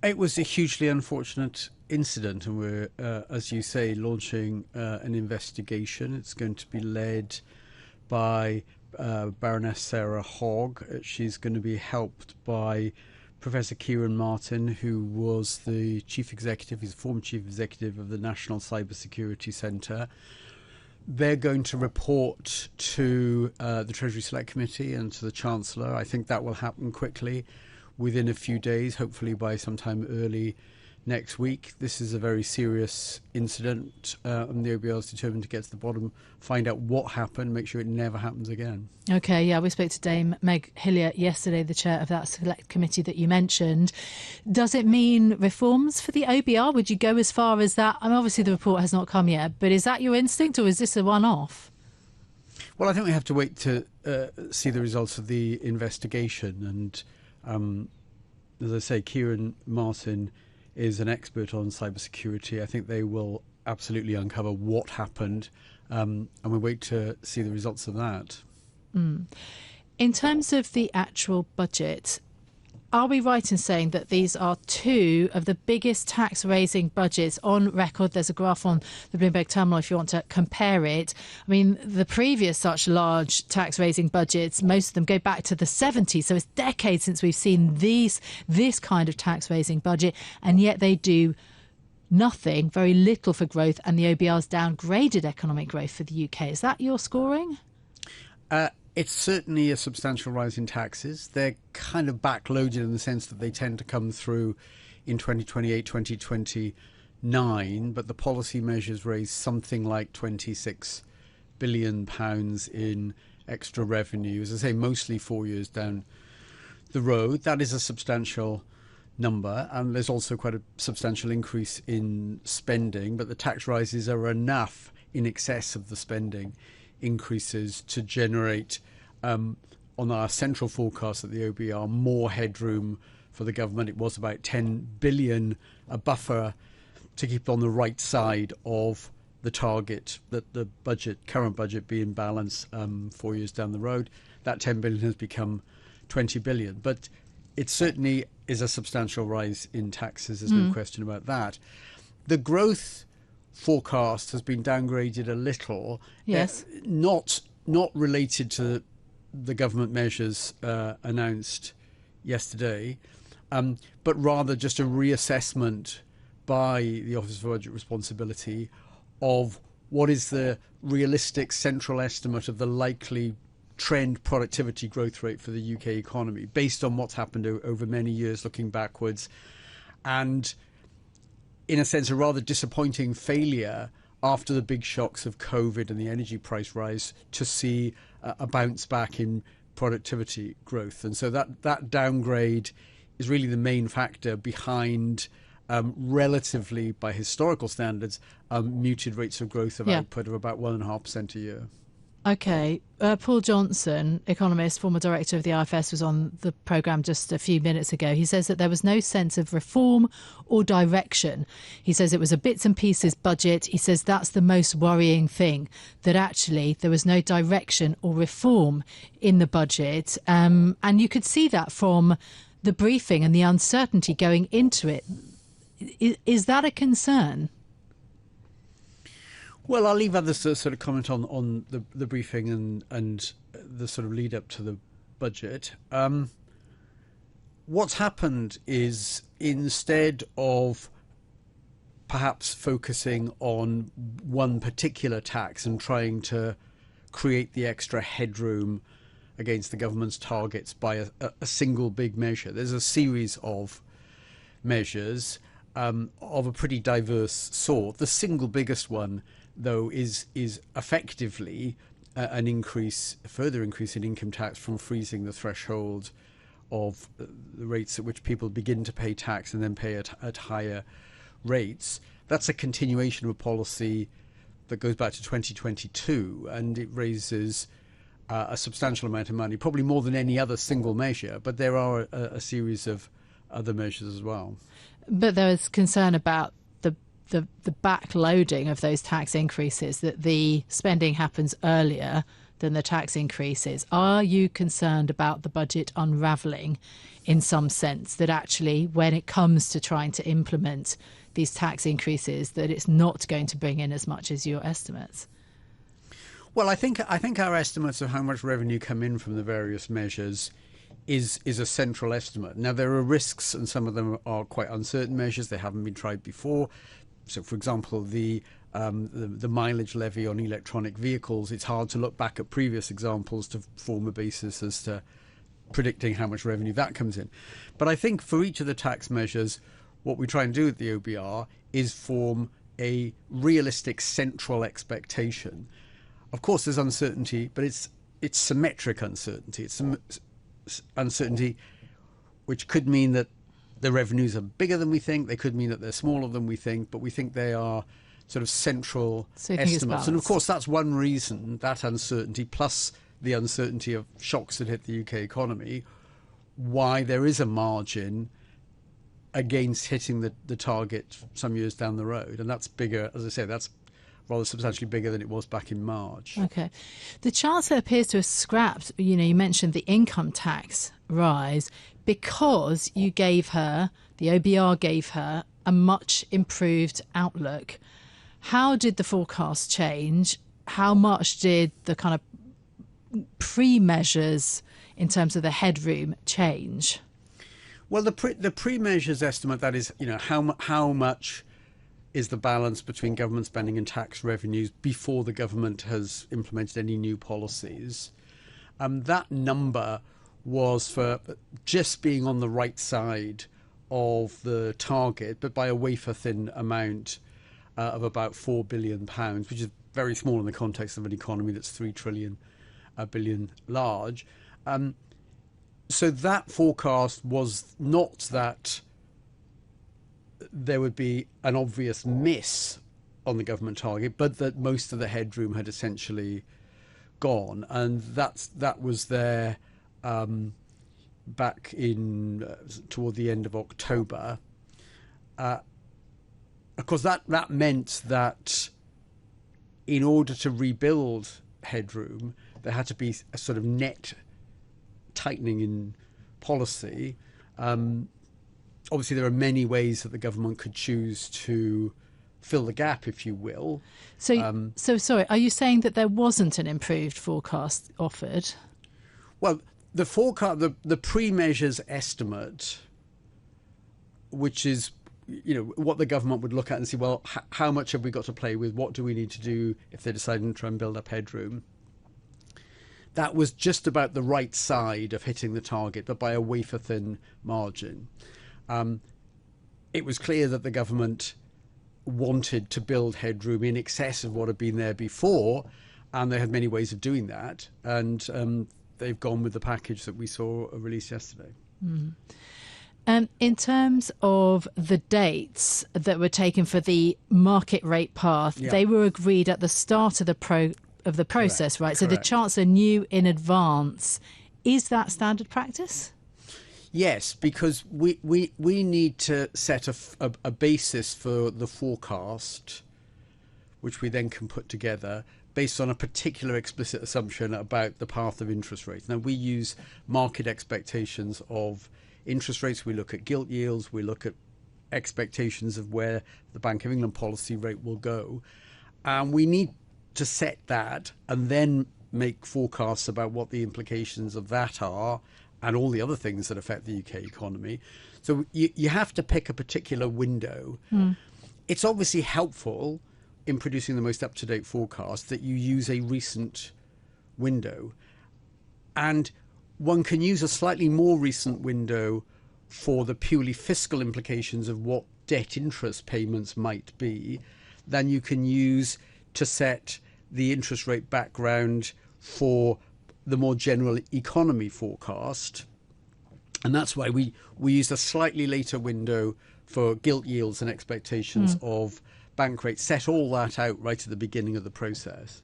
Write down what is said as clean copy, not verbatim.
It was a hugely unfortunate incident, and we're, as you say, launching an investigation. It's going to be led by Baroness Sarah Hogg. She's going to be helped by Professor Kieran Martin, who was the chief executive, he's the former chief executive of the National Cybersecurity Centre. They're going to report to the Treasury Select Committee and to the Chancellor. I think that will happen quickly, within a few days, hopefully by sometime early next week. This is a very serious incident, and the OBR is determined to get to the bottom, find out what happened, make sure it never happens again. OK, yeah, we spoke to Dame Meg Hillier yesterday, the chair of that select committee that you mentioned. Does it mean reforms for the OBR? Would you go as far as that? I mean, obviously the report has not come yet, but is that your instinct, or is this a one-off? Well, I think we have to wait to see the results of the investigation. And as I say, Kieran Martin is an expert on cybersecurity. I think they will absolutely uncover what happened, and we wait to see the results of that. In terms of the actual budget, are we right in saying that these are two of the biggest tax-raising budgets on record? There's a graph on the Bloomberg terminal if you want to compare it. I mean, the previous such large tax-raising budgets, most of them go back to the 70s. So it's decades since we've seen this kind of tax-raising budget, and yet they do nothing, very little for growth, and the OBR's downgraded economic growth for the UK. Is that your scoring? It's certainly a substantial rise in taxes. They're kind of backloaded in the sense that they tend to come through in 2028, 2029, but the policy measures raise something like £26 billion in extra revenue, as I say, mostly 4 years down the road. That is a substantial number, and there's also quite a substantial increase in spending, but the tax rises are enough in excess of the spending increases to generate, on our central forecast at the OBR, more headroom for the government. It was about 10 billion, a buffer to keep on the right side of the target that the current budget be in balance 4 years down the road. That 10 billion has become 20 billion, but it certainly is a substantial rise in taxes. There's no question about that. The growth forecast has been downgraded a little. Yes. Not related to the government measures announced yesterday, but rather just a reassessment by the Office for Budget Responsibility of what is the realistic central estimate of the likely trend productivity growth rate for the UK economy based on what's happened over many years looking backwards. And in a sense, a rather disappointing failure after the big shocks of COVID and the energy price rise to see a bounce back in productivity growth. And so that downgrade is really the main factor behind relatively, by historical standards, muted rates of growth of output of about 1.5% a year. OK. Paul Johnson, economist, former director of the IFS, was on the programme just a few minutes ago. He says that there was no sense of reform or direction. He says it was a bits and pieces budget. He says that's the most worrying thing, that actually there was no direction or reform in the budget. And you could see that from the briefing and the uncertainty going into it. Is that a concern? Well, I'll leave others to sort of comment on the briefing and the sort of lead up to the budget. What's happened is, instead of perhaps focusing on one particular tax and trying to create the extra headroom against the government's targets by a single big measure, there's a series of measures of a pretty diverse sort. The single biggest one, though, is effectively a further increase in income tax from freezing the threshold of the rates at which people begin to pay tax and then pay at higher rates. That's a continuation of a policy that goes back to 2022, and it raises a substantial amount of money, probably more than any other single measure, but there are a series of other measures as well. But there is concern about the backloading of those tax increases, that the spending happens earlier than the tax increases. Are you concerned about the budget unravelling in some sense, that actually when it comes to trying to implement these tax increases, that it's not going to bring in as much as your estimates? Well, I think our estimates of how much revenue come in from the various measures is a central estimate. Now, there are risks, and some of them are quite uncertain measures. They haven't been tried before. So, for example, the mileage levy on electronic vehicles, it's hard to look back at previous examples to form a basis as to predicting how much revenue that comes in. But I think for each of the tax measures, what we try and do at the OBR is form a realistic central expectation. Of course, there's uncertainty, but it's symmetric uncertainty. It's uncertainty which could mean that the revenues are bigger than we think. They could mean that they're smaller than we think, but we think they are sort of central estimates. And of course, that's one reason, that uncertainty plus the uncertainty of shocks that hit the UK economy, why there is a margin against hitting the target some years down the road. And that's bigger, as I say, that's rather substantially bigger than it was back in March. Okay. The Chancellor appears to have scrapped, you mentioned the income tax rise because you gave her, the OBR gave her, a much improved outlook. How did the forecast change? How much did the kind of pre-measures in terms of the headroom change? Well, the pre-measures estimate, that is, how much is the balance between government spending and tax revenues before the government has implemented any new policies. That number was for just being on the right side of the target, but by a wafer-thin amount of about £4 billion, which is very small in the context of an economy that's 3 trillion billion large. So that forecast was not that there would be an obvious miss on the government target, but that most of the headroom had essentially gone, and that was there back in toward the end of October. Of course, that meant that in order to rebuild headroom, there had to be a sort of net tightening in policy. Obviously, there are many ways that the government could choose to fill the gap, if you will. So sorry, are you saying that there wasn't an improved forecast offered? Well, the forecast, the pre-measures estimate, which is, what the government would look at and see, well, how much have we got to play with? What do we need to do if they decide to try and build up headroom? That was just about the right side of hitting the target, but by a wafer-thin margin. It was clear that the government wanted to build headroom in excess of what had been there before, and they had many ways of doing that. And they've gone with the package that we saw released yesterday. Mm. In terms of the dates that were taken for the market rate path, they were agreed at the start of the process, right? So the Chancellor knew in advance. Is that standard practice? Yes, because we need to set a basis for the forecast, which we then can put together based on a particular explicit assumption about the path of interest rates. Now, we use market expectations of interest rates. We look at gilt yields. We look at expectations of where the Bank of England policy rate will go. And we need to set that and then make forecasts about what the implications of that are and all the other things that affect the UK economy. So you have to pick a particular window. It's obviously helpful in producing the most up-to-date forecast that you use a recent window. And one can use a slightly more recent window for the purely fiscal implications of what debt interest payments might be than you can use to set the interest rate background for the more general economy forecast. And that's why we used a slightly later window for gilt yields and expectations of bank rates, set all that out right at the beginning of the process.